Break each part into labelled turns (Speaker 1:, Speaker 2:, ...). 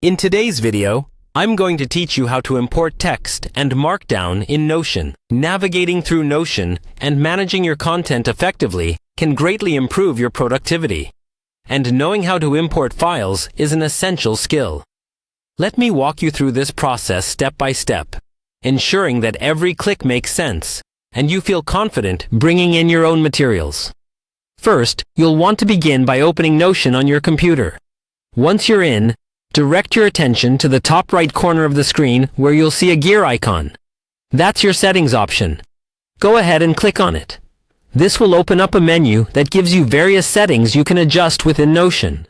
Speaker 1: In today's video, I'm going to teach you how to import text and Markdown in Notion. Navigating through Notion and managing your content effectively can greatly improve your productivity. And knowing how to import files is an essential skill. Let me walk you through this process step by step, ensuring that every click makes sense and you feel confident bringing in your own materials. First, you'll want to begin by opening Notion on your computer. Once you're in, direct your attention to the top right corner of the screen where you'll see a gear icon. That's your settings option. Go ahead and click on it. This will open up a menu that gives you various settings you can adjust within Notion.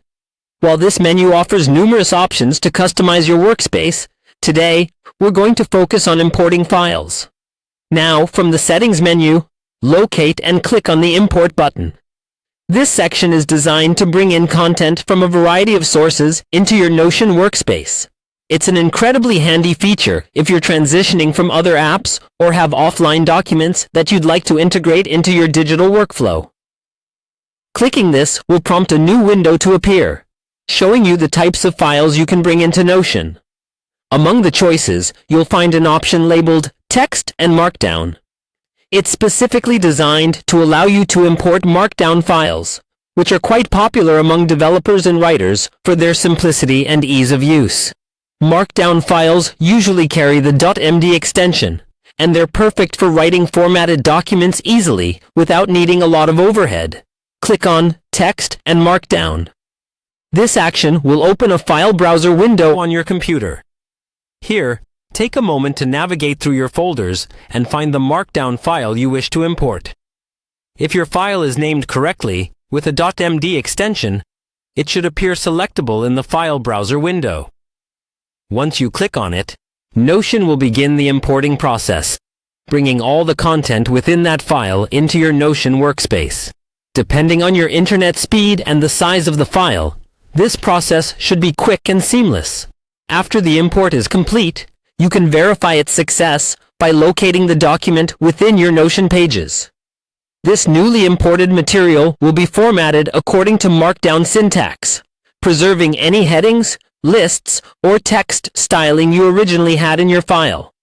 Speaker 1: While this menu offers numerous options to customize your workspace, today we're going to focus on importing files. Now, from the Settings menu, locate and click on the Import button. This section is designed to bring in content from a variety of sources into your Notion workspace. It's an incredibly handy feature if you're transitioning from other apps or have offline documents that you'd like to integrate into your digital workflow. Clicking this will prompt a new window to appear, showing you the types of files you can bring into Notion. Among the choices, you'll find an option labeled Text and Markdown. It's specifically designed to allow you to import Markdown files, which are quite popular among developers and writers for their simplicity and ease of use. Markdown files usually carry the .md extension, and they're perfect for writing formatted documents easily without needing a lot of overhead. Click on Text and Markdown. This action will open a file browser window on your computer. Here, take a moment to navigate through your folders and find the Markdown file you wish to import. If your file is named correctly, with a .md extension, it should appear selectable in the file browser window. Once you click on it, Notion will begin the importing process, bringing all the content within that file into your Notion workspace. Depending on your internet speed and the size of the file, this process should be quick and seamless. After the import is complete, you can verify its success by locating the document within your Notion pages. This newly imported material will be formatted according to Markdown syntax, preserving any headings, lists, or text styling you originally had in your file.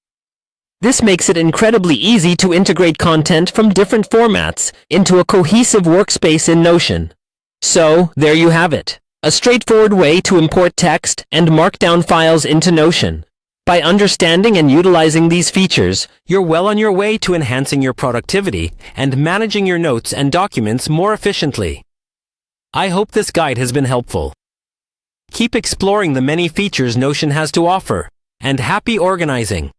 Speaker 1: This makes it incredibly easy to integrate content from different formats into a cohesive workspace in Notion. So, there you have it, a straightforward way to import text and Markdown files into Notion. By understanding and utilizing these features, you're well on your way to enhancing your productivity and managing your notes and documents more efficiently. I hope this guide has been helpful. Keep exploring the many features Notion has to offer, and happy organizing!